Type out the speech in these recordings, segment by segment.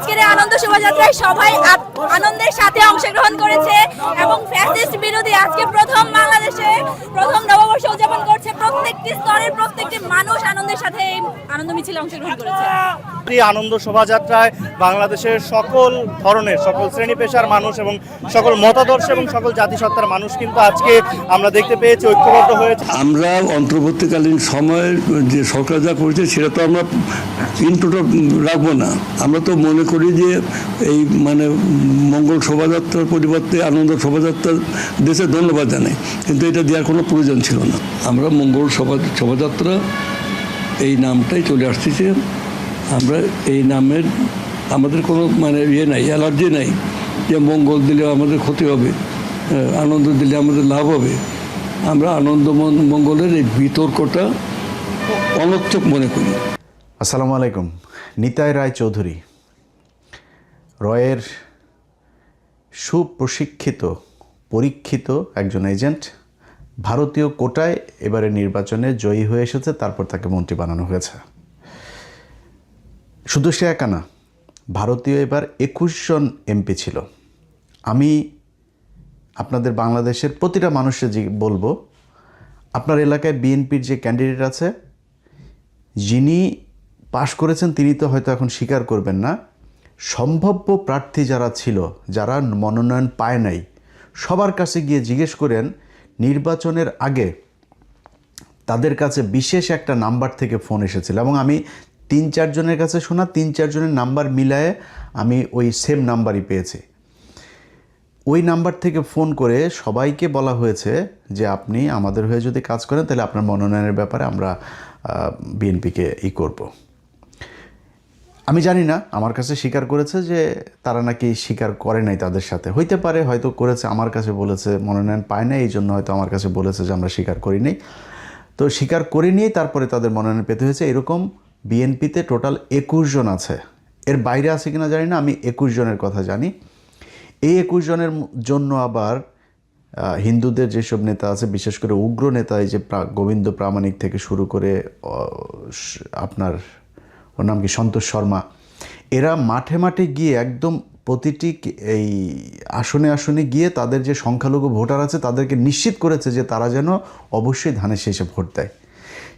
আজকের এই আনন্দ শোভাযাত্রায় সবাই আনন্দের সাথে অংশগ্রহণ করেছে এবং ফ্যাসিস্ট বিরোধী আজকে প্রথম বাংলাদেশে প্রথম নববর্ষ উদযাপন করছে। প্রত্যেকটি স্তরের প্রত্যেকটি মানুষ আনন্দের সাথে এই আনন্দ মিছিলে অংশগ্রহণ করেছে। এই আনন্দ শোভাযাত্রায় বাংলাদেশের সকল ধরনের সকল শ্রেণী পেশার মানুষ এবং সকল মতাদর্শ এবং সকল জাতিসত্তার মানুষ কিন্তু আজকে আমরা দেখতে পেয়েছি ঐক্যবদ্ধ হয়েছে। আমরা অন্তর্বর্তীকালীন সময়ের যে সরকার যা করেছে সেটা তো আমরা ইনপুট রাখবো না। আমরা তো মনে করি যে এই মানে মঙ্গল শোভাযাত্রার পরিবর্তে আনন্দ শোভাযাত্রার দেশে ধন্যবাদ জানাই, কিন্তু এটা দেওয়ার কোনো প্রয়োজন ছিল না। আমরা মঙ্গল শোভাযাত্রা এই নামটাই চলে আসতেছে। আমরা এই নামের আমাদের কোনো মানে নাই, অ্যালার্জি নাই যে মঙ্গল দিলে আমাদের ক্ষতি হবে, আনন্দ দিলে আমাদের লাভ হবে। আমরা আনন্দ মঙ্গলের এই বিতর্কটা অনর্থক মনে করি। আসসালামু আলাইকুম। নিতাই রায় চৌধুরী রয়ের সুপ্রশিক্ষিত পরীক্ষিত একজন এজেন্ট, ভারতীয় কোটায় এবারে নির্বাচনে জয়ী হয়ে এসেছে, তারপর তাকে মন্ত্রী বানানো হয়েছে। শুধু সে একা না, ভারতীয় এবার 21 জন এমপি ছিল। আমি আপনাদের বাংলাদেশের প্রতিটা মানুষকে বলবো, আপনার এলাকায় বিএনপির যে ক্যান্ডিডেট আছে, যিনি পাশ করেছেন তিনি তো হয়তো এখন স্বীকার করবেন না, সম্ভাব্য প্রার্থী যারা ছিল, যারা মনোনয়ন পায় নাই, সবার কাছে গিয়ে জিজ্ঞেস করেন নির্বাচনের আগে তাদের কাছে বিশেষ একটা নাম্বার থেকে ফোন এসেছিল, এবং আমি 3-4 জনের কাছে শোনা 3-4 জনের নাম্বার মিলায়ে আমি ওই সেম নাম্বারই পেয়েছি। ওই নাম্বার থেকে ফোন করে সবাইকে বলা হয়েছে যে আপনি আমাদের হয়ে যদি কাজ করেন তাহলে আপনার মনোনয়নের ব্যাপারে আমরা বিএনপিকে করব। আমি জানি না, আমার কাছে স্বীকার করেছে যে তারা নাকি স্বীকার করে নাই তাদের সাথে। হইতে পারে, হয়তো করেছে, আমার কাছে বলেছে মনোনয়ন পায় না, এই জন্য হয়তো আমার কাছে বলেছে যে আমরা স্বীকার করি নাই। তো স্বীকার করে নিয়েই তারপরে তাদের মনোনয়ন পেতে হয়েছে। এরকম বিএনপিতে টোটাল 21 জন আছে। এর বাইরে আছে কিনা জানি না, আমি 21 জনের কথা জানি। এই 21 জনের জন্য আবার হিন্দুদের যেসব নেতা আছে, বিশেষ করে উগ্র নেতা, এই যে গোবিন্দ প্রামাণিক থেকে শুরু করে আপনার ওর নাম কি সন্তোষ শর্মা, এরা মাঠে মাঠে গিয়ে একদম প্রতিটি এই আসনে আসনে গিয়ে তাদের যে সংখ্যালঘু ভোটার আছে তাদেরকে নিশ্চিত করেছে যে তারা যেন অবশ্যই ধানের শীষে ভোট দেয়।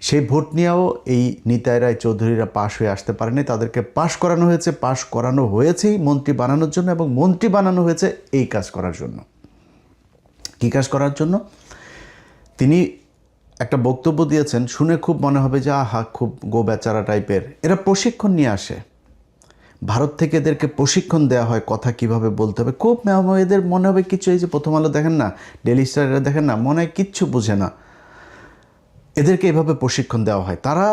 সেই ভোট নিয়েও এই নিতাই রায় চৌধুরীরা পাশ হয়ে আসতে পারেনি, তাদেরকে পাশ করানো হয়েছে। পাশ করানো হয়েছেই মন্ত্রী বানানোর জন্য, এবং মন্ত্রী বানানো হয়েছে এই কাজ করার জন্য। কী কাজ করার জন্য? তিনি একটা বক্তব্য দিয়েছেন, শুনে খুব মনে হবে যে আহা, খুব গো বেচারা টাইপের। এরা প্রশিক্ষণ নিয়ে আসে ভারত থেকে, এদেরকে প্রশিক্ষণ দেওয়া হয় কথা কিভাবে বলতে হবে। খুব এদের মনে হবে কিছু, এই যে প্রথম আলো দেখেন না, ডেইলি স্টার এরা দেখেন না, মনে হয় কিচ্ছু বোঝে না, এদেরকে এভাবে প্রশিক্ষণ দেওয়া হয়। তারা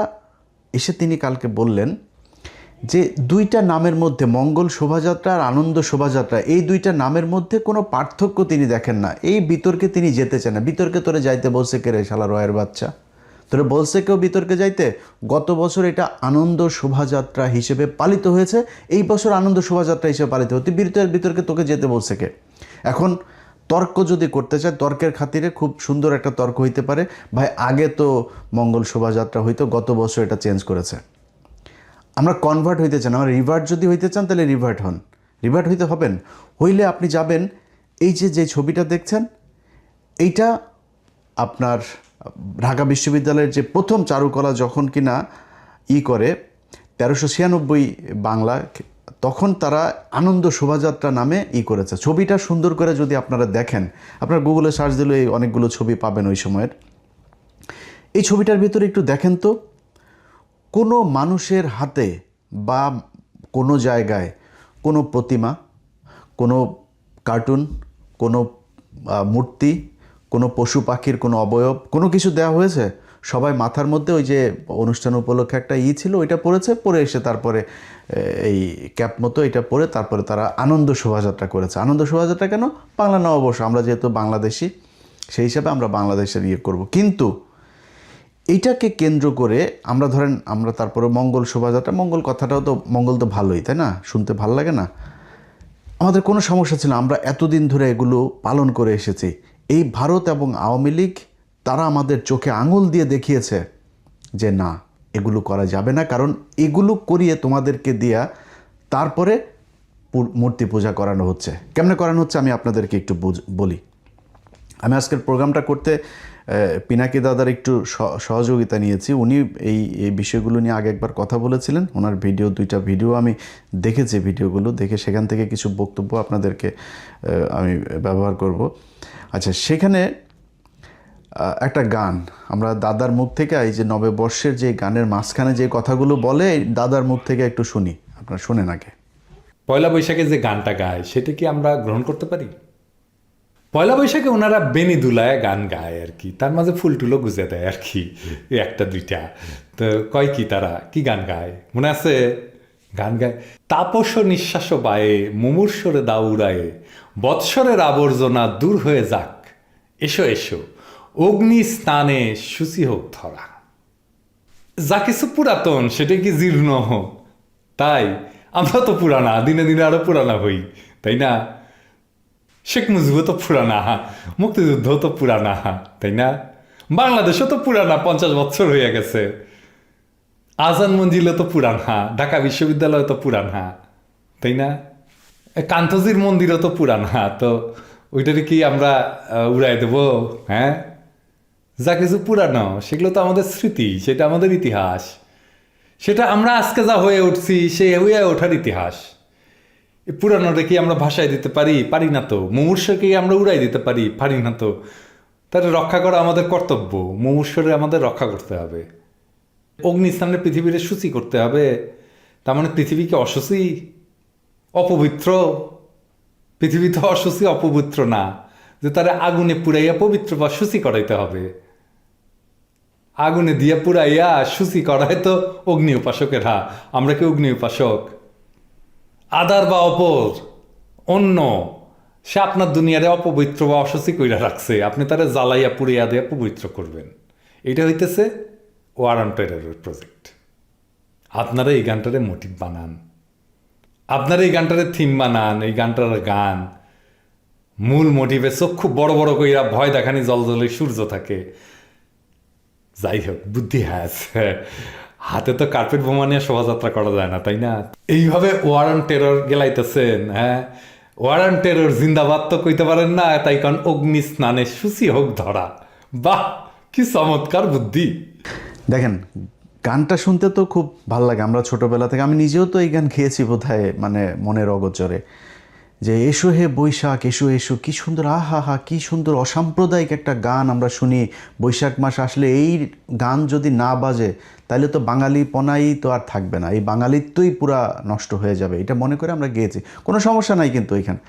এসে তিনি কালকে বললেন যে দুইটা নামের মধ্যে, মঙ্গল শোভাযাত্রা আর আনন্দ শোভাযাত্রা, এই দুইটা নামের মধ্যে কোনো পার্থক্য তিনি দেখেন না। এই বিতর্কে তিনি যেতে চান না। বিতর্কে তোরে যাইতে বলছে কে রে শালা রয়ের বাচ্চা? তোরে বলছে কেউ বিতর্কে যাইতে? গত বছর এটা আনন্দ শোভাযাত্রা হিসেবে পালিত হয়েছে, এই বছর আনন্দ শোভাযাত্রা হিসেবে পালিত হতে বিতর্কে তোকে যেতে বলছে কে? এখন তর্ক যদি করতে চায়, তর্কের খাতিরে খুব সুন্দর একটা তর্ক হইতে পারে, ভাই আগে তো মঙ্গল শোভাযাত্রা হইতো, গত বছর এটা চেঞ্জ করেছে। আমরা কনভার্ট হইতে চান, আমরা রিভার্ট যদি হইতে চান তাহলে রিভার্ট হন, রিভার্ট হইতে হবেন। হইলে আপনি যাবেন, এই যে ছবিটা দেখছেন, এইটা আপনার ঢাকা বিশ্ববিদ্যালয়ের যে প্রথম চারুকলা যখন কিনা করে 1396 বাংলা, তখন তারা আনন্দ শোভাযাত্রা নামে করেছে। ছবিটা সুন্দর করে যদি আপনারা দেখেন, আপনার গুগলে সার্চ দিলে অনেকগুলো ছবি পাবেন ওই সময়ের। এই ছবিটার ভিতরে একটু দেখেন তো, কোনো মানুষের হাতে বা কোনো জায়গায় কোনো প্রতিমা, কোনো কার্টুন, কোনো মূর্তি, কোনো পশু পাখির কোনো অবয়ব, কোনো কিছু দেওয়া হয়েছে? সবাই মাথার মধ্যে ওই যে অনুষ্ঠান উপলক্ষে একটা ছিল, ওইটা পরেছে, পরে এসে তারপরে এই ক্যাপ মতো এটা পরে তারপরে তারা আনন্দ শোভাযাত্রা করেছে। আনন্দ শোভাযাত্রা কেন? বাংলা নববর্ষ, আমরা যেহেতু বাংলাদেশি, সেই হিসাবে আমরা বাংলাদেশের করব। কিন্তু এইটাকে কেন্দ্র করে আমরা ধরেন, আমরা তারপরে মঙ্গল শোভাযাত্রা, মঙ্গল কথাটাও তো, মঙ্গল তো ভালোই, তাই না? শুনতে ভালো লাগে না? আমাদের কোনো সমস্যা ছিল না, আমরা এতদিন ধরে এগুলো পালন করে এসেছি। এই ভারত এবং আওয়ামী লীগ তারা আমাদের চোখে আঙুল দিয়ে দেখিয়েছে যে না, এগুলো করা যাবে না, কারণ এগুলো করিয়ে তোমাদেরকে দিয়া তারপরে মূর্তি পূজা করানো হচ্ছে। কেমনে করানো হচ্ছে আমি আপনাদেরকে একটু বলি। আমি আজকের প্রোগ্রামটা করতে পিনাকি দাদার একটু সহযোগিতা নিয়েছি। উনি এই বিষয়গুলো নিয়ে আগে একবার কথা বলেছিলেন। ওনার দুইটা ভিডিও আমি দেখেছি, ভিডিওগুলো দেখে সেখান থেকে কিছু বক্তব্য আপনাদেরকে আমি ব্যবহার করব। আচ্ছা, সেখানে একটা গান আমরা দাদার মুখ থেকে, এই যে নববর্ষের যে গানের মাঝখানে যে কথাগুলো বলে, দাদার মুখ থেকে একটু শুনি, আপনারা শুনেন আগে। পয়লা বৈশাখে যে গানটা গায় সেটা কি আমরা গ্রহণ করতে পারি? পয়লা বৈশাখে ওনারা বেনি দুলায় গান গায় আর কি, তার মাঝে ফুল টুলো গুজে দেয় আর কি, একটা দুইটা। তো কয় কি তারা কি গান গায় মনে আছে? গান গায়, তাপস নিঃশ্বাস বায়ে মুমূর্ষরে দাও উড়ায়ে, বৎসরের আবর্জনা দূর হয়ে যাক, এসো এসো অগ্নি স্নানে শুচি হোক ধরা। যা কিছু পুরাতন সেটা কি জীর্ণ হোক, তাই আমরা তো পুরানা, দিনে দিনে আরো পুরানা হই, তাই না? শেখ মুজিবও তো পুরানা, মুক্তিযুদ্ধও তো পুরানা, তাই না? বাংলাদেশও তো পুরানা, 50 বছর হয়ে গেছে। আজান মঞ্জিলও তো পুরানা, ঢাকা বিশ্ববিদ্যালয় তো পুরানা, তাই না? কান্তজির মন্দিরও তো পুরানা, তো ওইটারে কি আমরা উড়াই দেব? হ্যাঁ, যা কিছু পুরানো সেগুলো তো আমাদের স্মৃতি, সেটা আমাদের ইতিহাস, সেটা আমরা আজকে যা হয়ে উঠছি সেই হয়ে ওঠার ইতিহাস। পুরানোটা কি আমরা ভাষায় দিতে পারি? পারি না তো। মুমূর্ষকে আমরা উড়াই দিতে পারি? পারি না তো। তাহলে রক্ষা করা আমাদের কর্তব্য, মুমূর্ষরে আমাদের রক্ষা করতে হবে। অগ্নিস্থানে পৃথিবীর সূচি করতে হবে, তার মানে পৃথিবীকে অসুচি, অপবিত্র? পৃথিবী তো অসুচি, অপবিত্র না যে তারা আগুনে পুড়াইয়া পবিত্র বা সূচি করাইতে হবে। আগুনে দিয়া পুড়াইয়া সূচি করায় তো অগ্নি উপাসকেরা, আমরা কি অগ্নি উপাসক? আদার বা অপর অন্য, সে আপনার দুনিয়ারে অপবিত্র বা অসুচি কইরা রাখছে, আপনি তারা জ্বালাইয়া পুড়িয়া দিয়ে পবিত্র করবেন। এটা হইতেছে ওয়ার অন টেররের প্রজেক্ট। আপনারা এই গানটারে মোটিভ বানান, আপনারা এই গানটারে থিম বানান, এই গানটার গান মূল মোটিভে চক্ষু বড় বড় কইরা ভয় দেখানি জলজলে সূর্য থাকে। যাই হোক, বুদ্ধি আছে, হাতে তো কার্পেট বোমা নিয়ে শোভাযাত্রা করা যায় না, তাই না? এইভাবে ওয়ার অন টেরর গেলাইতেছেন। হ্যাঁ, ওয়ার অন টেরর জিন্দাবাদ তো কইতে পারেন না, তাই কারণ অগ্নি স্নানে শুচি হোক ধরা। বাহ, কি চমৎকার বুদ্ধি! দেখেন, গানটা শুনতে তো খুব ভালো লাগে। আমরা ছোটবেলা থেকে, আমি নিজেও তো এই গান খেয়েছি বোধহয়, মানে মনের অগোচরে, যে এসো হে বৈশাখ এসো এসো, কি সুন্দর, আহা হা, কি সুন্দর অসাম্প্রদায়িক একটা গান আমরা শুনি বৈশাখ মাস আসলে। এই গান যদি না বাজে তাহলে তো বাঙালিপনাই তো আর থাকবে না, এই বাঙালিত্বই পুরা নষ্ট হয়ে যাবে, এটা মনে করে আমরা গেয়েছি। কোনো সমস্যা নাই কিন্তু এখানে।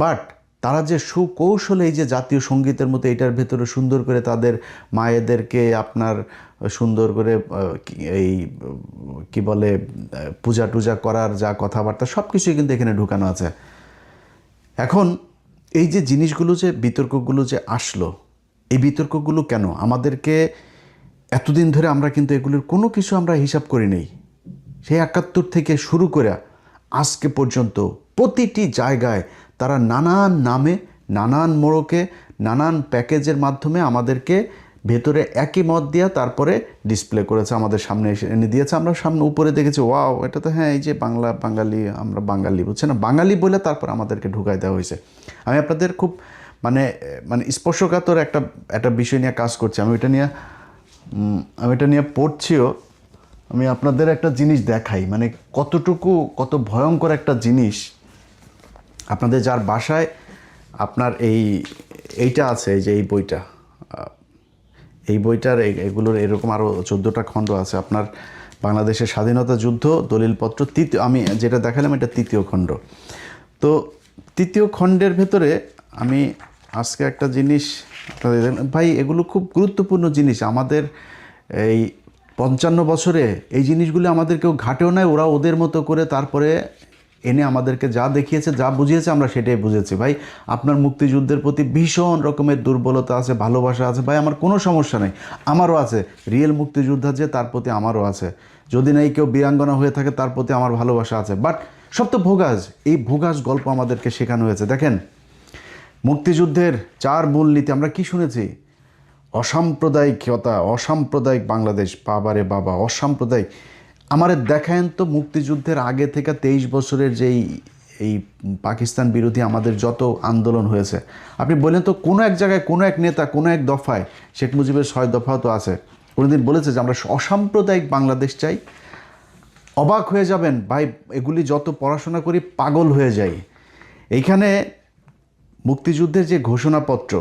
বাট তারা যে সুকৌশলে এই যে জাতীয় সঙ্গীতের মতো এটার ভেতরে সুন্দর করে তাদের মায়েদেরকে আপনার সুন্দর করে এই কি বলে পূজা টুজা করার যা কথাবার্তা সব কিছুই কিন্তু এখানে ঢুকানো আছে। এখন এই যে জিনিসগুলো, যে বিতর্কগুলো যে আসলো, এই বিতর্কগুলো কেন আমাদেরকে এতদিন ধরে আমরা কিন্তু এগুলোর কোনো কিছু আমরা হিসাব করি নেই। সেই 71 থেকে শুরু করে আজকে পর্যন্ত প্রতিটি জায়গায় তারা নানান নামে, নানান মোড়কে, নানান প্যাকেজের মাধ্যমে আমাদেরকে ভেতরে একই মত দিয়া তারপরে ডিসপ্লে করেছে, আমাদের সামনে এনে দিয়েছে। আমরা সামনে উপরে দেখেছি, ওয়াও, এটা তো হ্যাঁ, এই যে বাঙালি, আমরা বাঙালি, বুঝছে না, বাঙালি বলে তারপর আমাদেরকে ঢুকাই দেওয়া হয়েছে। আমি আপনাদের খুব মানে স্পর্শকাতর একটা বিষয় নিয়ে কাজ করছি। আমি এটা নিয়ে পড়ছিও। আমি আপনাদের একটা জিনিস দেখাই, মানে কত ভয়ঙ্কর একটা জিনিস। আপনাদের যার বাসায় আপনার এইটা আছে, এই যে এই বইটার এগুলোর এরকম আরও 14টা খণ্ড আছে। আপনার বাংলাদেশের স্বাধীনতা যুদ্ধ দলিলপত্র, আমি যেটা দেখালাম এটা 3য় খণ্ড। তো 3য় খণ্ডের ভেতরে আমি আজকে একটা জিনিস ভাই, এগুলো খুব গুরুত্বপূর্ণ জিনিস। আমাদের এই 55 বছরে এই জিনিসগুলো আমাদের কেউ ঘাটেও নাই, ওরা ওদের মতো করে তারপরে এনে আমাদেরকে যা দেখিয়েছে, যা বুঝিয়েছে, আমরা সেটাই বুঝেছি। ভাই, আপনার মুক্তিযুদ্ধের প্রতি ভীষণ রকমের দুর্বলতা আছে, ভালোবাসা আছে। ভাই, আমার কোনো সমস্যা নেই, আমারও আছে। রিয়েল মুক্তিযোদ্ধা যে, তার প্রতি আমারও আছে। যদি নাই কেউ বীরাঙ্গনা হয়ে থাকে, তার প্রতি আমার ভালোবাসা আছে। বাট সব তো ভোগাস, এই ভোগাস গল্প আমাদেরকে শেখানো হয়েছে। দেখেন, মুক্তিযুদ্ধের 4 মূলনীতি আমরা কি শুনেছি? অসাম্প্রদায়িকতা, অসাম্প্রদায়িক বাংলাদেশ। বাবারে বাবা, অসাম্প্রদায়িক! আমারে দেখায়েন তো মুক্তিযুদ্ধের আগে থেকে 23 বছরের যেই এই পাকিস্তান বিরোধী আমাদের যত আন্দোলন হয়েছে, আপনি বললেন তো কোনো এক জায়গায় কোনো এক নেতা কোনো এক দফায়, শেখ মুজিবের 6 দফাও তো আছে, কোনোদিন বলেছে যে আমরা অসাম্প্রদায়িক বাংলাদেশ চাই? অবাক হয়ে যাবেন ভাই, এগুলি যত পড়াশোনা করি পাগল হয়ে যাই। এইখানে মুক্তিযুদ্ধের যে ঘোষণাপত্র,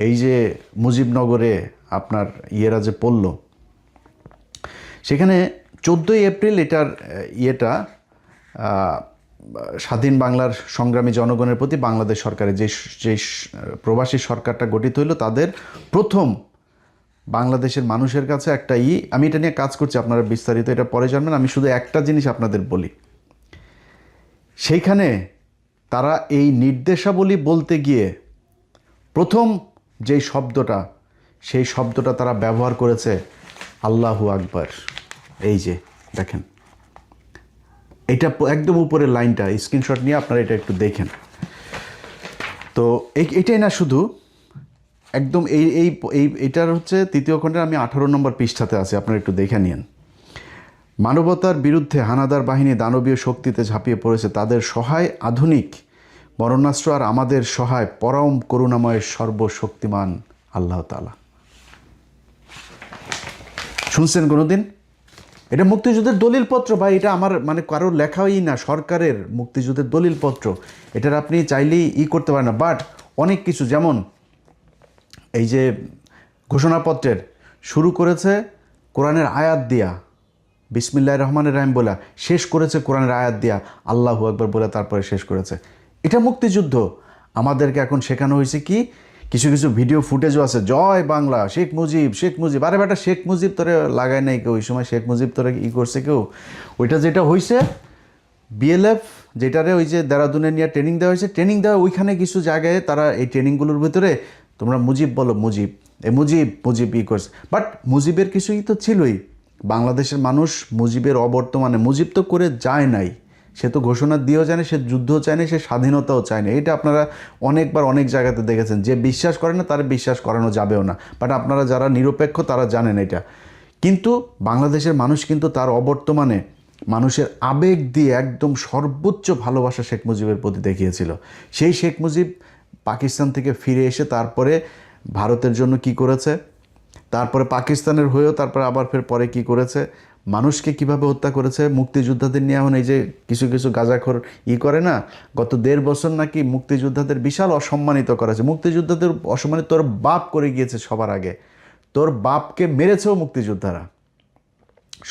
এই যে মুজিবনগরে আপনার ইয়েরা যে পড়ল, সেখানে 14ই এপ্রিল এটার স্বাধীন বাংলার সংগ্রামী জনগণের প্রতি বাংলাদেশ সরকারের যে প্রবাসী সরকারটা গঠিত হইল, তাদের প্রথম বাংলাদেশের মানুষের কাছে একটা আমি এটা নিয়ে কাজ করছি, আপনারা বিস্তারিত এটা পরে জানবেন। আমি শুধু একটা জিনিস আপনাদের বলি, সেইখানে তারা এই নির্দেশাবলী বলতে গিয়ে প্রথম যেই শব্দটা, সেই শব্দটা তারা ব্যবহার করেছে আল্লাহু আকবার। এই যে দেখেন, এটা একদম উপরের লাইনটা স্ক্রিনশট নিয়ে আপনারা এটা একটু দেখেন। তো এটাই না, শুধু একদম এইটার হচ্ছে 3য় খণ্ডের আমি 18 নম্বর পৃষ্ঠাতে আছে, আপনারা একটু দেখে নিন। মানবতার বিরুদ্ধে হানাদার বাহিনী দানবীয় শক্তিতে ঝাঁপিয়ে পড়েছে, তাদের সহায় আধুনিক মরণাস্ত্র আর আমাদের সহায় পরম করুণাময় সর্বশক্তিমান আল্লাহ তাআলা। শুনছেন কোনোদিন? এটা মুক্তিযুদ্ধের দলিলপত্র ভাই, এটা আমার মানে কারোর লেখাই না, সরকারের মুক্তিযুদ্ধের দলিলপত্র। এটার আপনি চাইলেই করতে পারেন না। বাট অনেক কিছু, যেমন এই যে ঘোষণাপত্রের শুরু করেছে কোরআনের আয়াত দিয়া, বিসমিল্লাহির রহমানির রহিম বলা, শেষ করেছে কোরআনের আয়াত দিয়া আল্লাহু আকবার বলে, তারপরে শেষ করেছে। এটা মুক্তিযুদ্ধ। আমাদেরকে এখন শেখানো হয়েছে কি, কিছু কিছু ভিডিও ফুটেজও আছে, জয় বাংলা, শেখ মুজিব, শেখ মুজিব। আরে বেটা, শেখ মুজিব তোরে লাগায় নাই কেউ, ওই সময় শেখ মুজিব তোরে করছে কেউ? ওইটা যেটা হয়েছে বিএলএফ, যেটারে ওই যে দেরাদুনে নিয়ে ট্রেনিং দেওয়া হয়েছে, ট্রেনিং দেওয়া ওইখানে কিছু জায়গায় তারা এই ট্রেনিংগুলোর ভিতরে তোমরা মুজিব বলো, মুজিব মুজিব মুজিব করছে। বাট মুজিবের কিছুই তো ছিলই। বাংলাদেশের মানুষ মুজিবের অবর্তমানে, মুজিব তো করে যায় নাই, সে তো ঘোষণা দিয়েও যায় না, সে যুদ্ধও চায় না, সে স্বাধীনতাও চায় না। এটা আপনারা অনেকবার অনেক জায়গাতে দেখেছেন। যে বিশ্বাস করে না তার বিশ্বাস করানো যাবেও না, বাট আপনারা যারা নিরপেক্ষ তারা জানেন এটা। কিন্তু বাংলাদেশের মানুষ কিন্তু তার অবর্তমানে মানুষের আবেগ দিয়ে একদম সর্বোচ্চ ভালোবাসা শেখ মুজিবের প্রতি দেখিয়েছিল। সেই শেখ মুজিব পাকিস্তান থেকে ফিরে এসে তারপরে ভারতের জন্য কি করেছে, তারপরে পাকিস্তানের হয়েও তারপরে আবার ফের পরে কি করেছে, মানুষকে কিভাবে হত্যা করেছে। মুক্তিযোদ্ধাদের নিয়ে এখন এই যে কিছু কিছু গাঁজাখোর করে না, গত 1.5 বছর নাকি মুক্তিযোদ্ধাদের বিশাল অসম্মানিত করেছে। মুক্তিযোদ্ধাদের অসম্মানিত তোর বাপ করে গিয়েছে সবার আগে, তোর বাপকে মেরেছেও মুক্তিযোদ্ধারা,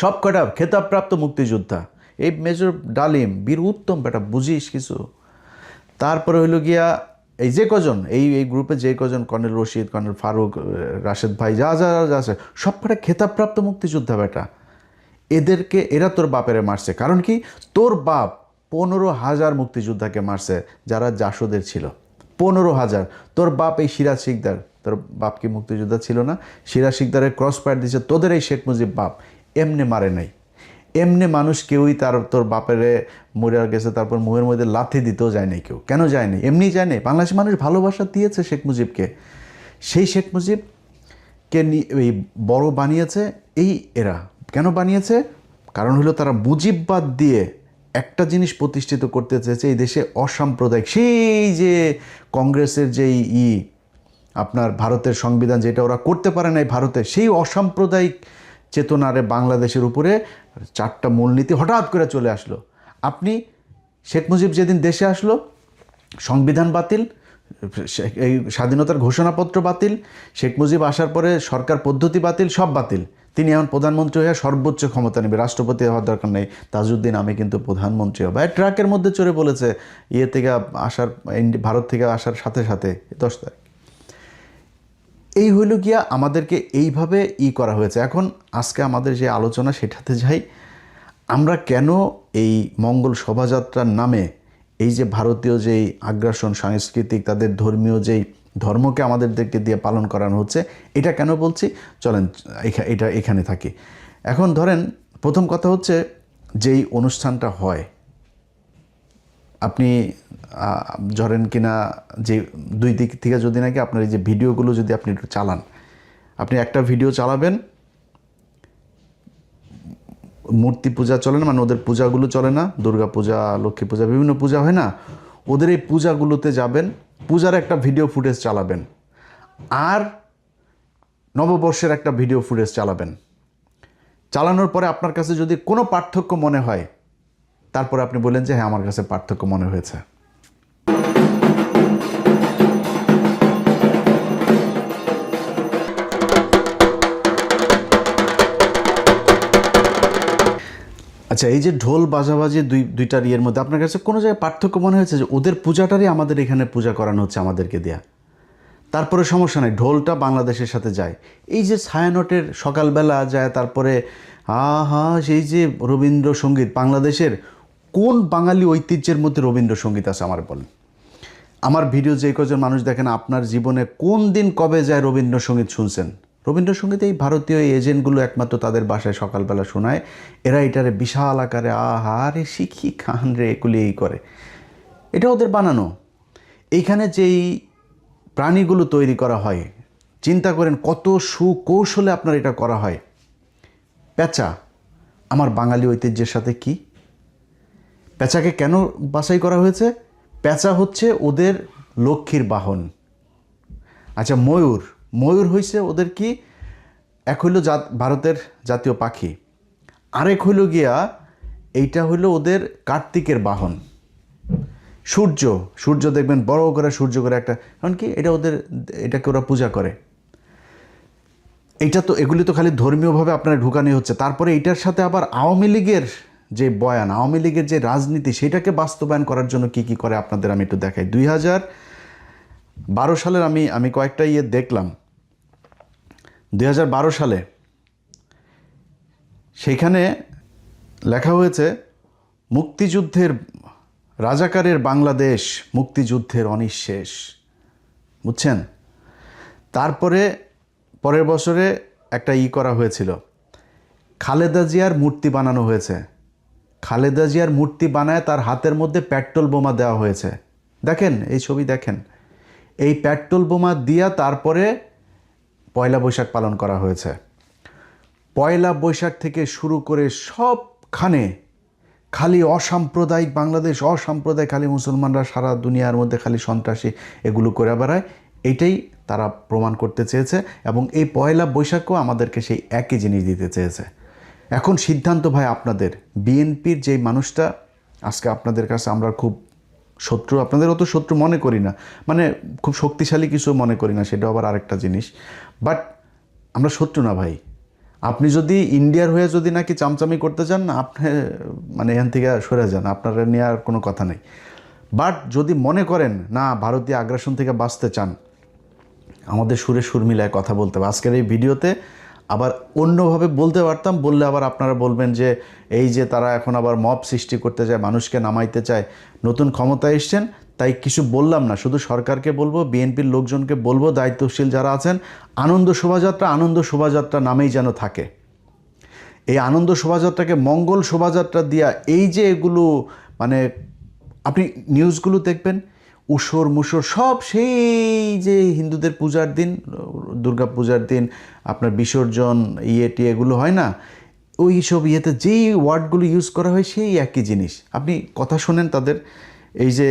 সব কটা খেতাবপ্রাপ্ত মুক্তিযোদ্ধা। এই মেজর ডালিম, বীর উত্তম, বেটা বুঝিস কিছু। তারপরে হইল গিয়া এই যে কজন এই গ্রুপে যে কজন, কর্নেল রশিদ, কর্নেল ফারুক, রাশেদ ভাই, যা যা যা আছে, সব কটা খেতাবপ্রাপ্ত মুক্তিযোদ্ধা বেটা। এরা তোর বাপেরে মারছে। কারণ কি, তোর বাপ 15,000 মুক্তিযোদ্ধাকে মারছে যারা জাসদের ছিল, 15,000। তোর বাপ এই সিরাজ শিকদার, তোর বাপ কি মুক্তিযোদ্ধা ছিল না? সিরাজ শিকদারের ক্রস ফায়ার দিয়েছে তোদের এই শেখ মুজিব বাপ। এমনি মারে নাই, এমনি মানুষ কেউই তোর বাপেরে মরে গেছে তারপর মুহের মধ্যে লাথি দিতেও যায় নাই কেউ। কেন যায় নাই? এমনি যায় নাই। বাংলাদেশের মানুষ ভালোবাসা দিয়েছে শেখ মুজিবকে। সেই শেখ মুজিবকে এই বড় বানিয়েছে এরা। কেন বানিয়েছে? কারণ হলো তারা মুজিববাদ দিয়ে একটা জিনিস প্রতিষ্ঠিত করতে চেয়েছে, এই দেশে অসাম্প্রদায়িক, সেই যে কংগ্রেসের যেই আপনার ভারতের সংবিধান যেটা ওরা করতে পারে নাই ভারতে, সেই অসাম্প্রদায়িক চেতনারে বাংলাদেশের উপরে 4টা মূলনীতি হঠাৎ করে চলে আসলো। আপনি শেখ মুজিব যেদিন দেশে আসলো, সংবিধান বাতিল, এই স্বাধীনতার ঘোষণাপত্র বাতিল, শেখ মুজিব আসার পরে সরকার পদ্ধতি বাতিল, সব বাতিল। তিনি এখন প্রধানমন্ত্রী হয়ে সর্বোচ্চ ক্ষমতা নেবে, রাষ্ট্রপতি হওয়ার দরকার নেই। তাজউদ্দিন আমি কিন্তু প্রধানমন্ত্রী হবো। ট্রাকের মধ্যে চড়ে বলেছে থেকে আসার, ভারত থেকে আসার সাথে সাথে 10 তারিখ। এই হইল গিয়া আমাদেরকে এইভাবে করা হয়েছে। এখন আজকে আমাদের যে আলোচনা সেটাতে যাই, আমরা কেন এই মঙ্গল শোভাযাত্রার নামে এই যে ভারতীয় যেই আগ্রাসন সাংস্কৃতিক, তাদের ধর্মীয় যেই ধর্মকে আমাদেরকে দিয়ে পালন করানো হচ্ছে, এটা কেন বলছি, চলেন এটা এখানে থাকি। এখন ধরেন প্রথম কথা হচ্ছে, যেই অনুষ্ঠানটা হয়, আপনি ধরেন কিনা যে 2 দিক থেকে যদি নাকি আপনার এই যে ভিডিওগুলো যদি আপনি একটু চালান, আপনি একটা ভিডিও চালাবেন, মূর্তি পূজা চলে না, মানে ওদের পূজাগুলো চলে না, দুর্গা পূজা, লক্ষ্মী পূজা, বিভিন্ন পূজা হয় না, ওদের এই পূজাগুলোতে যাবেন, পূজার একটা ভিডিও ফুটেজ চালাবেন, আর নববর্ষের একটা ভিডিও ফুটেজ চালাবেন। চালানোর পরে আপনার কাছে যদি কোনো পার্থক্য মনে হয়, তারপরে আপনি বলেন যে হ্যাঁ আমার কাছে পার্থক্য মনে হয়েছে। আচ্ছা, এই যে ঢোল বাজাবাজি দুইটার ইয়ের মধ্যে আপনার কাছে কোনো জায়গায় পার্থক্য মনে হয়েছে যে ওদের পূজাটারই আমাদের এখানে পূজা করানো হচ্ছে আমাদেরকে দেয়া, তারপরে সমস্যা নেই, ঢোলটা বাংলাদেশের সাথে যায়। এই যে ছায়ানটের সকালবেলা যায়, তারপরে সেই যে রবীন্দ্রসঙ্গীত, বাংলাদেশের কোন বাঙালি ঐতিহ্যের মধ্যে রবীন্দ্রসঙ্গীত আছে আমার বলেন? আমার ভিডিও যে কজন মানুষ দেখেন, আপনার জীবনে কোন দিন কবে যায় রবীন্দ্রসঙ্গীত শুনছেন? রবীন্দ্রসঙ্গীত এই ভারতীয় এজেন্টগুলো একমাত্র তাদের বাসায় সকালবেলা শোনায়, এরা এটারে বিশাল আকারে রে শিখি খান রে এগুলি এই করে, এটা ওদের বানানো। এইখানে যেই প্রাণীগুলো তৈরি করা হয়, চিন্তা করেন কত সুকৌশলে আপনার এটা করা হয়। পেঁচা আমার বাঙালি ঐতিহ্যের সাথে কি? পেঁচাকে কেন বাছাই করা হয়েছে? পেঁচা হচ্ছে ওদের লক্ষ্মীর বাহন। আচ্ছা, ময়ূর হয়েছে ওদের কি? এক হইল ভারতের জাতীয় পাখি, আরেক হইল গিয়া এইটা হইল ওদের কার্তিকের বাহন। সূর্য দেখবেন বড় করে সূর্য করে একটা, কারণ কি এটা ওদের, এটাকে ওরা পূজা করে। এইটা তো, এগুলি তো খালি ধর্মীয়ভাবে আপনারা ঢুকানি হচ্ছে। তারপরে এইটার সাথে আবার আওয়ামী লীগের যে বয়ান, আওয়ামী লীগের যে রাজনীতি, সেটাকে বাস্তবায়ন করার জন্য কি কি করে আপনাদের আমি একটু দেখাই। 2012 সালের আমি কয়েকটা দেখলাম। 2012 সালে সেইখানে লেখা হয়েছে মুক্তিযুদ্ধের রাজাকারের বাংলাদেশ, মুক্তিযুদ্ধের অনিঃশেষ, বুঝছেন? তারপরে পরের বছরে একটা করা হয়েছিল, খালেদা জিয়ার মূর্তি বানানো হয়েছে। খালেদা জিয়ার মূর্তি বানায় তার হাতের মধ্যে পেট্রোল বোমা দেওয়া হয়েছে। দেখেন এই ছবি, দেখেন এই পেট্রোল বোমা দিয়া তারপরে পয়লা বৈশাখ পালন করা হয়েছে। পয়লা বৈশাখ থেকে শুরু করে সবখানে খালি অসাম্প্রদায়িক বাংলাদেশ, অসাম্প্রদায়িক, খালি মুসলমানরা সারা দুনিয়ার মধ্যে খালি সন্ত্রাসী এগুলো করে বেড়ায়, এইটাই তারা প্রমাণ করতে চেয়েছে। এবং এই পয়লা বৈশাখও আমাদেরকে সেই একই জিনিস দিতে চেয়েছে। এখন সিদ্ধান্ত ভাই আপনাদের। বিএনপির যেই মানুষটা আজকে আপনাদের কাছে আমরা খুব শত্রু, আপনাদের অত শত্রু মনে করি না, মানে খুব শক্তিশালী কিছু মনে করি না, সেটা আবার আরেকটা জিনিস, বাট আমরা শত্রু না ভাই। আপনি যদি ইন্ডিয়ার হয়ে যদি নাকি চামচামি করতে চান না, আপনি মানে এখান থেকে সরে যান, আপনারা নিয়ে আর কোনো কথা নেই। বাট যদি মনে করেন না ভারতীয় আগ্রাসন থেকে বাঁচতে চান, আমাদের সুরে সুর মিলায় কথা বলতে হবে। আজকের এই ভিডিওতে আবার অন্যভাবে বলতে পারতাম, বললে আবার আপনারা বলবেন যে এই যে তারা এখন আবার মব সৃষ্টি করতে চায়, মানুষকে নামাইতে চায়, নতুন ক্ষমতায় এসছেন তাই কিছু বললাম না। শুধু সরকারকে বলবো, বিএনপির লোকজনকে বলবো, দায়িত্বশীল যারা আছেন, আনন্দ শোভাযাত্রা নামেই যেন থাকে। এই আনন্দ শোভাযাত্রাকে মঙ্গল শোভাযাত্রা দিয়া, এই যে এগুলো মানে আপনি নিউজগুলো দেখবেন, উসর মুসর সব সেই যে হিন্দুদের পূজার দিন, দুর্গা পূজার দিন আপনার বিসর্জন এগুলো হয় না, ওই সব যেই ওয়ার্ডগুলো ইউজ করা হয় সেই একই জিনিস। আপনি কথা শোনেন তাদের, এই যে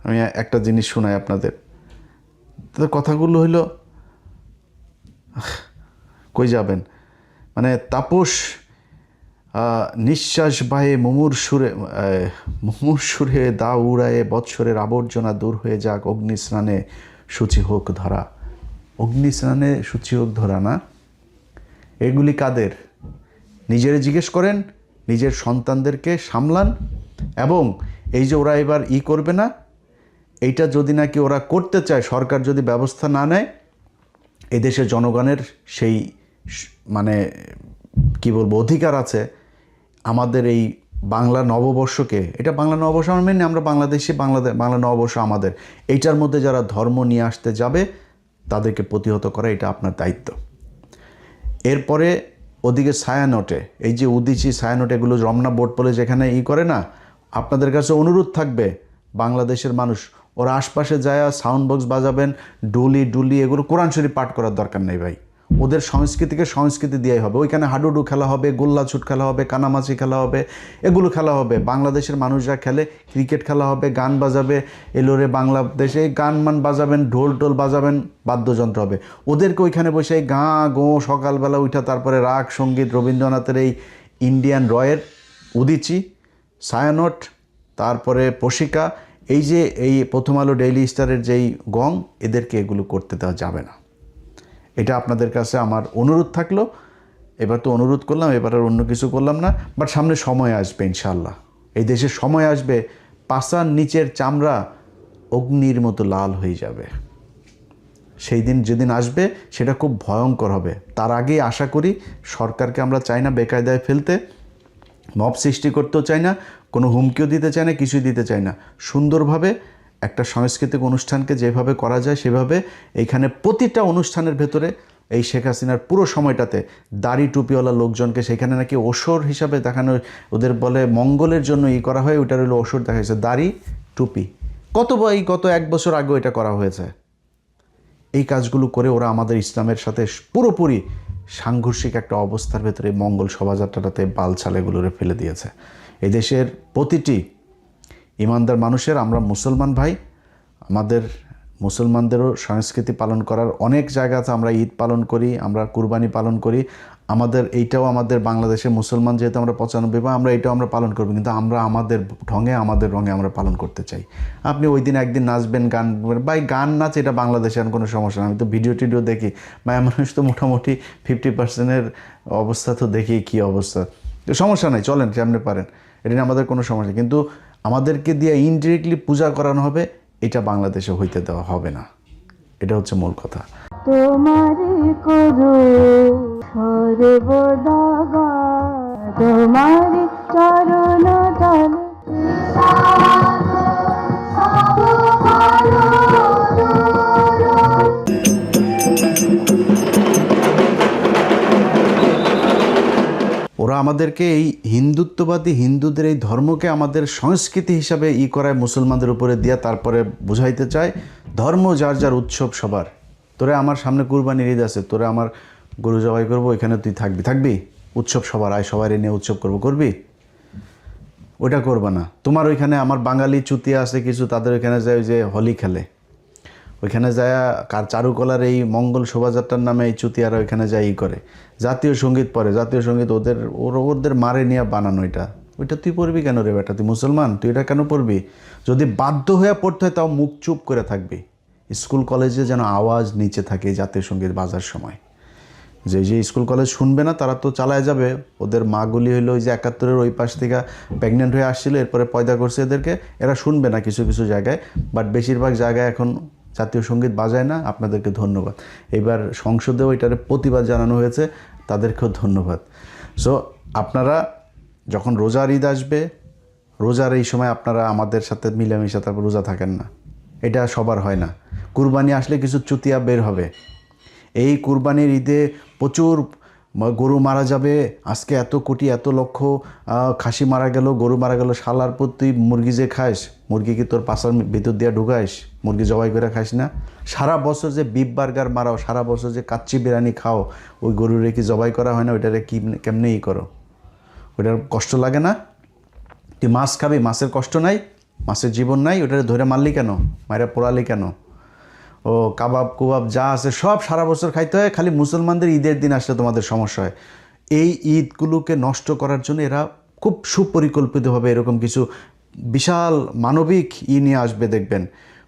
আমি একটা জিনিস শোনাই আপনাদের, তাদের কথাগুলো হইল, কই যাবেন, মানে তাপস নিঃশ্বাস বাহে মুমূর্ষুরে দা উড়ায়ে, বৎসরের আবর্জনা দূর হয়ে যাক, অগ্নিস্নানে সূচি হোক ধরা। অগ্নিস্নানে সূচি হোক ধরা না, এগুলি কাদের? নিজেরা জিজ্ঞেস করেন, নিজের সন্তানদেরকে সামলান। এবং এই যে ওরা এবার করবে না, এইটা যদি নাকি ওরা করতে চায়, সরকার যদি ব্যবস্থা না নেয়, এদেশের জনগণের সেই মানে কি বলবো অধিকার আছে আমাদের এই বাংলা নববর্ষকে, এটা বাংলা নববর্ষ আমরা মেনে, আমরা বাংলাদেশি, বাংলা নববর্ষ আমাদের, এইটার মধ্যে যারা ধর্ম নিয়ে আসতে যাবে তাদেরকে প্রতিহত করা, এটা আপনার দায়িত্ব। এরপরে ওদিকে ছায়ানটে, এই যে উদিচি ছায়ানট, এগুলো রমনা বোর্ড বলে যেখানে করে না, আপনাদের কাছে অনুরোধ থাকবে, বাংলাদেশের মানুষ ওরা আশপাশে যায় সাউন্ড বক্স বাজাবেন, ডুলি এগুলো কোরআন শরীফ পাঠ করার দরকার নেই ভাই। ওদের সংস্কৃতিকে সংস্কৃতি দিয়েই হবে। ওইখানে হাডুডু খেলা হবে, গোল্লাছুট খেলা হবে, কানামাছি খেলা হবে, এগুলো খেলা হবে। বাংলাদেশের মানুষরা খেলে ক্রিকেট খেলা হবে, গান বাজাবে, এলোরে বাংলাদেশে গান মান বাজাবেন, ঢোল টোল বাজাবেন, বাদ্যযন্ত্র হবে। ওদেরকে ওইখানে বসে গাঁ গো সকালবেলা উঠা, তারপরে রাগ সঙ্গীত, রবীন্দ্রনাথের এই ইন্ডিয়ান রয়ের উদিচি, সায়ানট, তারপরে পশিকা, এই যে এই প্রথম আলো ডেইলি স্টারের যেই গং, এদেরকে এগুলো করতে দেওয়া যাবে না। এটা আপনাদের কাছে আমার অনুরোধ থাকলো। এবার তো অনুরোধ করলাম, এবার আর অন্য কিছু করলাম না। বাট সামনে সময় আসবে ইনশাআল্লাহ, এই দেশের সময় আসবে, পাছার নিচের চামড়া অগ্নির মতো লাল হয়ে যাবে। সেই দিন যেদিন আসবে সেটা খুব ভয়ঙ্কর হবে। তার আগেই আশা করি, সরকারকে আমরা চাই না বেকায়দায় ফেলতে, মব সৃষ্টি করতেও চাই না, কোনো হুমকিও দিতে চাই না, কিছুই দিতে চাই না। সুন্দরভাবে একটা সাংস্কৃতিক অনুষ্ঠানকে যেভাবে করা যায় সেভাবে এইখানে প্রতিটা অনুষ্ঠানের ভেতরে এই শেখ হাসিনার পুরো সময়টাতে দাড়ি টুপিওয়ালা লোকজনকে সেখানে নাকি ওসর হিসাবে দেখানো, ওদের বলে মঙ্গলের জন্য করা হয়, ওইটার হলো ওসর দেখা হয়েছে, দাড়ি টুপি। গত 1 বছর আগেও এটা করা হয়েছে। এই কাজগুলো করে ওরা আমাদের ইসলামের সাথে পুরোপুরি সাংঘর্ষিক একটা অবস্থার ভেতরে মঙ্গল শোভাযাত্রাটাতে বালছালেগুলোরে ফেলে দিয়েছে। এই দেশের প্রতিটি ইমানদার মানুষের, আমরা মুসলমান ভাই, আমাদের মুসলমানদেরও সংস্কৃতি পালন করার অনেক জায়গা আছে। আমরা ঈদ পালন করি, আমরা কুরবানি পালন করি, আমাদের এইটাও আমাদের বাংলাদেশের মুসলমান যেহেতু আমরা 95 বা আমরা এইটাও আমরা পালন করবো, কিন্তু আমরা আমাদের ঢঙে আমাদের রঙে আমরা পালন করতে চাই। আপনি ওই দিন একদিন নাচবেন, গান, ভাই গান নাচ এটা বাংলাদেশের কোনো সমস্যা না। আমি তো ভিডিও টিডিও দেখি, মায়া মানুষ তো মোটামুটি 50%-এর অবস্থা তো দেখি কী অবস্থা, তো সমস্যা নাই, চলেন সামনে পারেন, এটা নিয়ে আমাদের কোনো সমস্যা। কিন্তু আমাদেরকে দিয়ে ইনডিরেক্টলি পূজা করানো হবে, এটা বাংলাদেশে হইতে দেওয়া হবে না। এটা হচ্ছে মূল কথা। তোমারি করো সর্বদা তোমারি চরণ তলে ওরা আমাদেরকে এই হিন্দুত্ববাদী হিন্দুদের এই ধর্মকে আমাদের সংস্কৃতি হিসাবে করায় মুসলমানদের উপরে দিয়া, তারপরে বুঝাইতে চায় ধর্ম যার যার উৎসব সবার। তোরে আমার সামনে কুরবানির ঈদ আছে, তোরে আমার গরু জবাই করবো, এখানে তুই থাকবি উৎসব সবার, আয় সবাই নিয়ে উৎসব করবি, ওইটা করবা না। তোমার ওইখানে আমার বাঙালি চুতিয়া আছে কিছু, তাদের ওইখানে যায় ওই যে হোলি খেলে, ওইখানে যায় চারুকলার এই মঙ্গল শোভাযাত্রার নামে এই চুতিয়ারা ওইখানে যায় করে জাতীয় সঙ্গীত পড়ে। জাতীয় সঙ্গীত ওদের মারে নিয়ে বানানো, ওইটা তুই পড়বি কেন রে বেটা? তুই মুসলমান, তুই এটা কেন পড়বি? যদি বাধ্য হয়ে পড়তে হয় তাও মুখ চুপ করে থাকবি। স্কুল কলেজে যেন আওয়াজ নিচে থাকে জাতীয় সঙ্গীত বাজার সময়। যে স্কুল কলেজ শুনবে না তারা তো চালায় যাবে। ওদের মাগুলি হইলো ওই যে 71-এর ওই পাশ থেকে প্রেগনেন্ট হয়ে আসছিল, এরপরে পয়দা করছে এদেরকে, এরা শুনবে না কিছু কিছু জায়গায়, বাট বেশিরভাগ জায়গায় এখন জাতীয় সঙ্গীত বাজায় না। আপনাদেরকে ধন্যবাদ। এবার সংসদেও এটার প্রতিবাদ জানানো হয়েছে, তাদেরকেও ধন্যবাদ। সো আপনারা যখন রোজার ঈদ আসবে, রোজার এই সময় আপনারা আমাদের সাথে মিলেমিশে তারপর রোজা থাকেন না, এটা সবার হয় না। কুরবানি আসলে কিছু চুতিয়া বের হবে। এই কুরবানির ঈদে প্রচুর গরু মারা যাবে। আজকে এত কোটি এত লক্ষ খাসি মারা গেল, গরু মারা গেল। শালার পর তুই মুরগি যে খাস, মুরগি কি তোর পাশার ভিতর দিয়ে ঢুকাইস? মুরগি জবাই করে খাস না? সারা বছর যে বিফ বার্গার মারাও, সারা বছর যে কাচ্চি বিরিয়ানি খাও, ওই গরুরে কি জবাই করা হয় না? ওইটারে কি কেমনে করো? ওইটার কষ্ট লাগে না? তুই মাছ খাবি, মাছের কষ্ট নাই, মাছের জীবন নাই, ওইটারে ধরে মারলি কেন? মায়েরা পোড়ালি কেন? ও কাবাব কুবাব যা আছে সব সারা বছর খাইতে হয়, খালি মুসলমানদের ঈদের দিন আসলে তোমাদের সমস্যা হয়। এই ঈদগুলোকে নষ্ট করার জন্য এরা খুব সুপরিকল্পিতভাবে এরকম কিছু বিশাল মানবিক নিয়ে আসবে। দেখবেন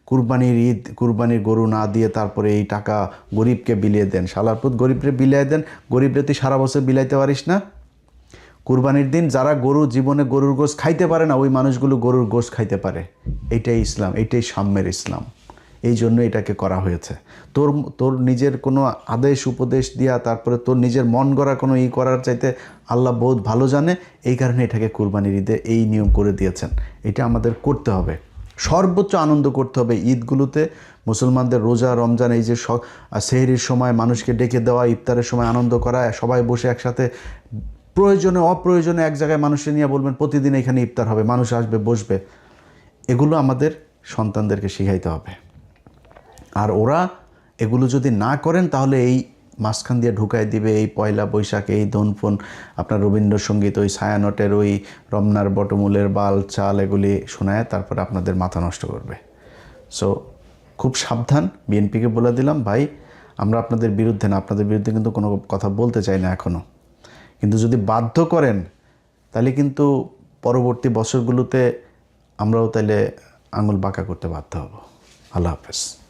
কুরবানির ঈদ, কুরবানির গরু না দিয়ে তারপরে এই টাকা গরিবকে বিলিয়ে দেন। শালারপুত গরিবরে বিলিয়ে দেন, গরিবরে তুই সারা বছর বিলাইতে পারিস না? কুরবানির দিন যারা জীবনে গরুর গোশত খাইতে পারে না, ওই মানুষগুলো গরুর গোশত খাইতে পারে। এইটাই ইসলাম, এইটাই সাম্যের ইসলাম। এই জন্য এটাকে করা হয়েছে। তোর নিজের কোনো আদেশ উপদেশ দিয়া, তারপরে তোর নিজের মন গড়া কোনো করার চাইতে আল্লাহ বহুত ভালো জানে। এই কারণে এটাকে কুরবানির ঈদে এই নিয়ম করে দিয়েছেন। এটা আমাদের করতে হবে, সর্বোচ্চ আনন্দ করতে হবে ঈদগুলোতে। মুসলমানদের রোজা, রমজান, এই যে সেহরির সময় মানুষকে ডেকে দেওয়া, ইফতারের সময় আনন্দ করা, সবাই বসে একসাথে, প্রয়োজনে অপ্রয়োজনে এক জায়গায় মানুষকে নিয়ে বলবেন প্রতিদিন এখানে ইফতার হবে, মানুষ আসবে বসবে। এগুলো আমাদের সন্তানদেরকে শিখাইতে হবে। আর ওরা এগুলো যদি না করেন তাহলে এই মাঝখান দিয়ে ঢুকাই দিবে এই পয়লা বৈশাখে এই দনফোন আপনার রবীন্দ্রসঙ্গীত ওই ছায়ানটের ওই রমনার বটমূলের বাল চাল এগুলি শোনায় তারপরে আপনাদের মাথা নষ্ট করবে। সো খুব সাবধান, বিএনপিকে বলে দিলাম ভাই আমরা আপনাদের বিরুদ্ধে না, আপনাদের বিরুদ্ধে কিন্তু কোনো কথা বলতে চাই না এখনও, কিন্তু যদি বাধ্য করেন তাহলে কিন্তু পরবর্তী বছরগুলোতে আমরাও তাহলে আঙুল বাঁকা করতে বাধ্য হব। আল্লাহ হাফেজ।